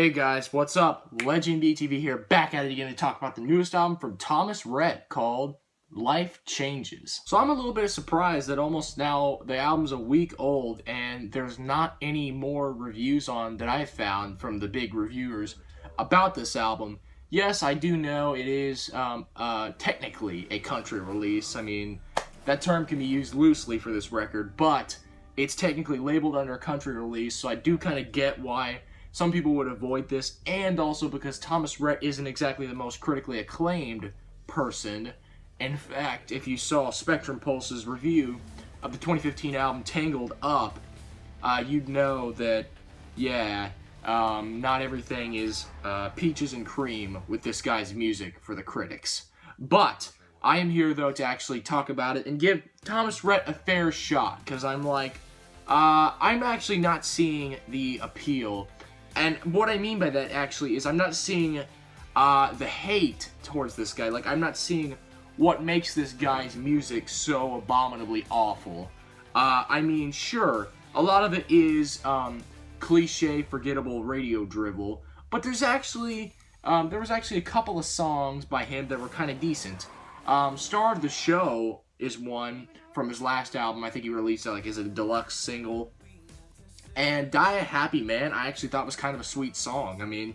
Hey guys, what's up? LegendBTV here, back at it again to talk about the newest album from Thomas Rhett called Life Changes. So I'm a little bit surprised that almost now the album's a week old and there's not any more reviews on that I've found from the big reviewers about this album. Yes, I do know it is technically a country release. I mean, that term can be used loosely for this record, but it's technically labeled under a country release, so I do kind of get why some people would avoid this, and also because Thomas Rhett isn't exactly the most critically acclaimed person. In fact, if you saw Spectrum Pulse's review of the 2015 album Tangled Up, you'd know that, yeah, not everything is peaches and cream with this guy's music for the critics. But I am here, though, to actually talk about it and give Thomas Rhett a fair shot, because I'm actually not seeing the appeal. And what I mean by that, actually, is I'm not seeing the hate towards this guy. Like, I'm not seeing what makes this guy's music so abominably awful. I mean, sure, a lot of it is cliche, forgettable radio drivel, but there was actually a couple of songs by him that were kind of decent. Star of the Show is one from his last album. I think he released it like as a deluxe single. And Die a Happy Man, I actually thought was kind of a sweet song. I mean,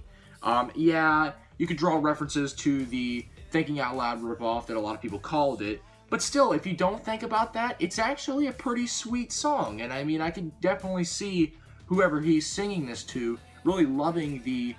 yeah, you could draw references to the Thinking Out Loud ripoff that a lot of people called it. But still, if you don't think about that, it's actually a pretty sweet song. And I mean, I can definitely see whoever he's singing this to really loving the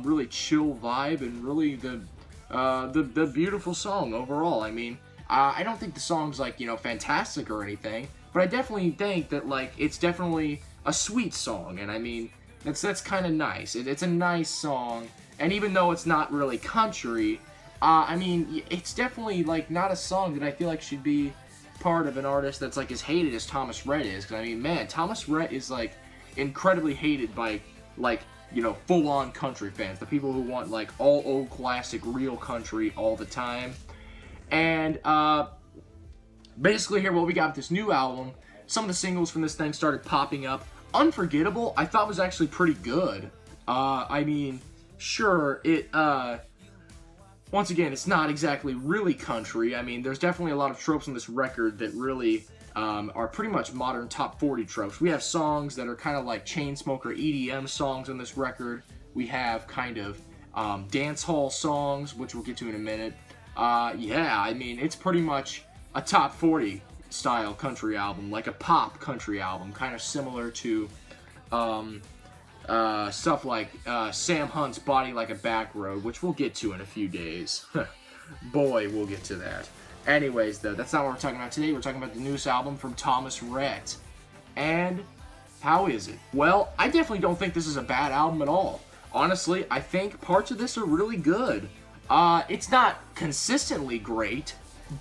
really chill vibe and really the beautiful song overall. I mean, I don't think the song's like, you know, fantastic or anything, but I definitely think that, like, it's definitely a sweet song, and I mean, that's kind of nice. It's a nice song, and even though it's not really country, I mean, it's definitely, like, not a song that I feel like should be part of an artist that's, like, as hated as Thomas Rhett is, because, I mean, man, Thomas Rhett is, like, incredibly hated by, like, you know, full-on country fans, the people who want, like, all old classic real country all the time. And basically here, what we got with this new album, some of the singles from this thing started popping up. Unforgettable, I thought was actually pretty good. I mean, sure, once again, it's not exactly really country. I mean, there's definitely a lot of tropes on this record that really are pretty much modern top 40 tropes. We have songs that are kind of like Chainsmoker EDM songs on this record. We have kind of dance hall songs, which we'll get to in a minute. Yeah, I mean, it's pretty much a top 40 style country album, like a pop country album, kind of similar to stuff like Sam Hunt's Body Like a Back Road, which we'll get to in a few days. Boy, we'll get to that. Anyways, though, that's not what we're talking about today. We're talking about the newest album from Thomas Rhett. And how is it? Well, I definitely don't think this is a bad album at all. Honestly, I think parts of this are really good. It's not consistently great,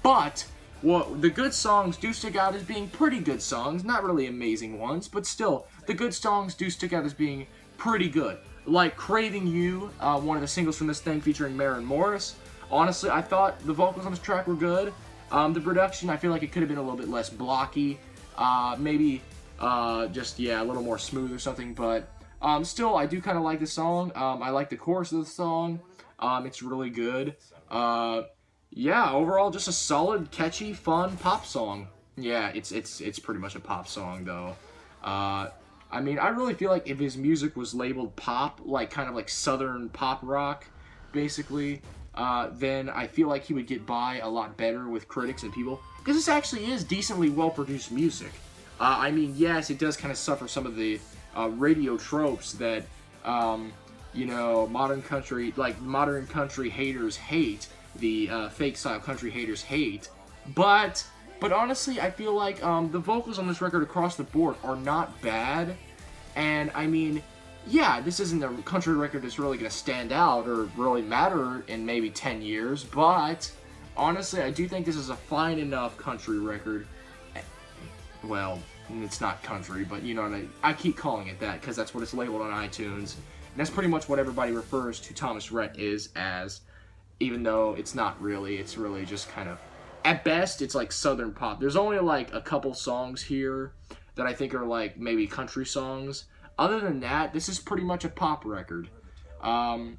but well, the good songs do stick out as being pretty good songs, not really amazing ones, but still, the good songs do stick out as being pretty good. Like Craving You, one of the singles from this thing featuring Maren Morris. Honestly, I thought the vocals on this track were good. The production, I feel like it could have been a little bit less blocky, maybe just, yeah, a little more smooth or something, but still, I do kind of like the song. I like the chorus of the song. It's really good. Yeah, overall, just a solid, catchy, fun pop song. Yeah, it's pretty much a pop song, though. I mean, I really feel like if his music was labeled pop, like kind of like southern pop rock, basically, then I feel like he would get by a lot better with critics and people, because this actually is decently well-produced music. I mean, yes, it does kind of suffer some of the radio tropes that, you know, modern country haters hate. The fake style country haters hate, but honestly, I feel like the vocals on this record across the board are not bad, and I mean, yeah, this isn't a country record that's really going to stand out or really matter in maybe 10 years, but honestly, I do think this is a fine enough country record. Well, it's not country, but you know what I keep calling it that because that's what it's labeled on iTunes, and that's pretty much what everybody refers to Thomas Rhett is as. Even though it's not really, it's really just kind of, at best, it's like southern pop. There's only like a couple songs here that I think are like maybe country songs. Other than that, this is pretty much a pop record. But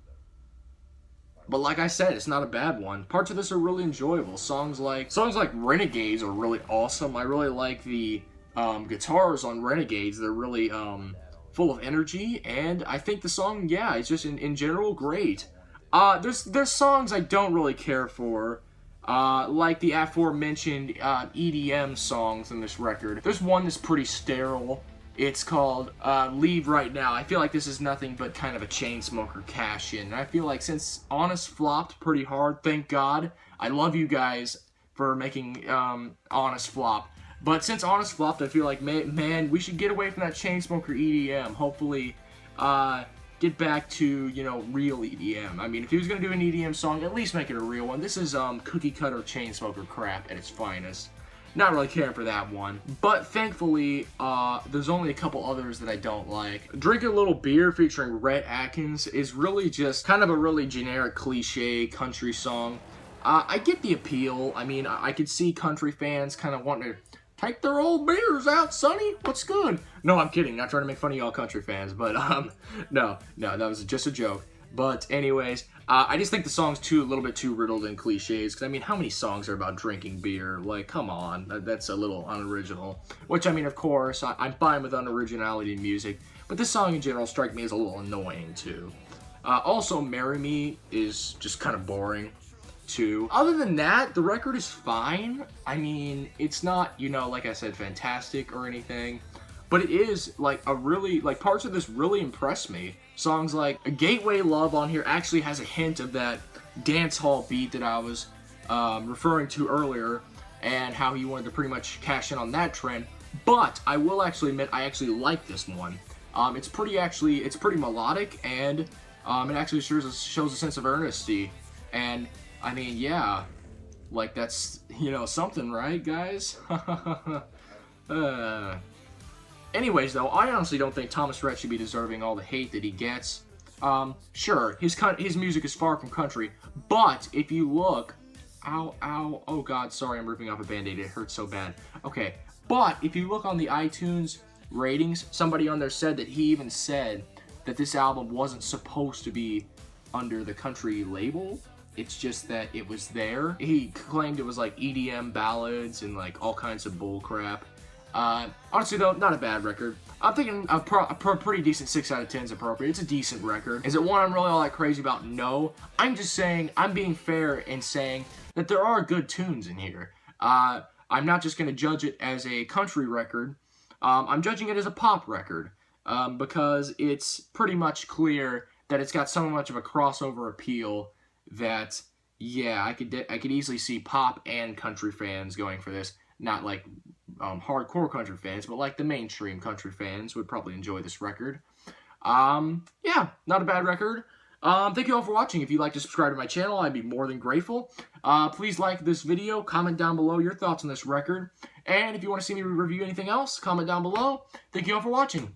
like I said, it's not a bad one. Parts of this are really enjoyable. Songs like Renegades are really awesome. I really like the guitars on Renegades. They're really full of energy, and I think the song, yeah, it's just in general great. There's songs I don't really care for, like the aforementioned EDM songs in this record. There's one that's pretty sterile. It's called Leave Right Now. I feel like this is nothing but kind of a Chainsmoker cash-in. And I feel like since Honest flopped pretty hard, thank God. I love you guys for making Honest flop. But since Honest flopped, I feel like, man, we should get away from that Chainsmoker EDM. Hopefully, get back to, you know, real EDM. I mean, if he was going to do an EDM song, at least make it a real one. This is cookie-cutter Chainsmoker crap at its finest. Not really caring for that one. But thankfully, there's only a couple others that I don't like. Drink a Little Beer featuring Rhett Atkins is really just kind of a really generic cliche country song. I get the appeal. I mean, I could see country fans kind of wanting to take their old beers out, sonny. What's good? No, I'm kidding. Not trying to make fun of y'all country fans. But, no, that was just a joke. But anyways, I just think the song's a little bit too riddled in cliches. Because, I mean, how many songs are about drinking beer? Like, come on. That's a little unoriginal. Which, I mean, of course, I'm fine with unoriginality in music. But this song in general strikes me as a little annoying, too. Also, Marry Me is just kind of boring, too. Other than that, the record is fine. I mean, it's not, you know, like I said, fantastic or anything. But it is, like, parts of this really impress me. Songs like A Gateway Love on here actually has a hint of that dance hall beat that I was referring to earlier, and how he wanted to pretty much cash in on that trend. But I will actually admit, I actually like this one. It's pretty melodic, and it actually shows a sense of earnesty. And, I mean, yeah, like, that's, you know, something, right, guys? Anyways, though, I honestly don't think Thomas Rhett should be deserving all the hate that he gets. Sure, his music is far from country, but if you look... Ow, oh god, sorry, I'm ripping off a Band-Aid, it hurts so bad. Okay, but if you look on the iTunes ratings, somebody on there said that he even said that this album wasn't supposed to be under the country label. It's just that it was there. He claimed it was like EDM ballads and like all kinds of bull crap. Honestly though, not a bad record. I'm thinking a pretty decent 6 out of 10 is appropriate. It's a decent record. Is it one I'm really all that crazy about? No. I'm just saying, I'm being fair in saying that there are good tunes in here. I'm not just going to judge it as a country record. I'm judging it as a pop record. Because it's pretty much clear that it's got so much of a crossover appeal that, yeah, I could easily see pop and country fans going for this. Not like hardcore country fans, but like the mainstream country fans would probably enjoy this record. Yeah, not a bad record. Thank you all for watching. If you'd like to subscribe to my channel, I'd be more than grateful. Please like this video, comment down below your thoughts on this record, and if you want to see me review anything else, comment down below. Thank you all for watching.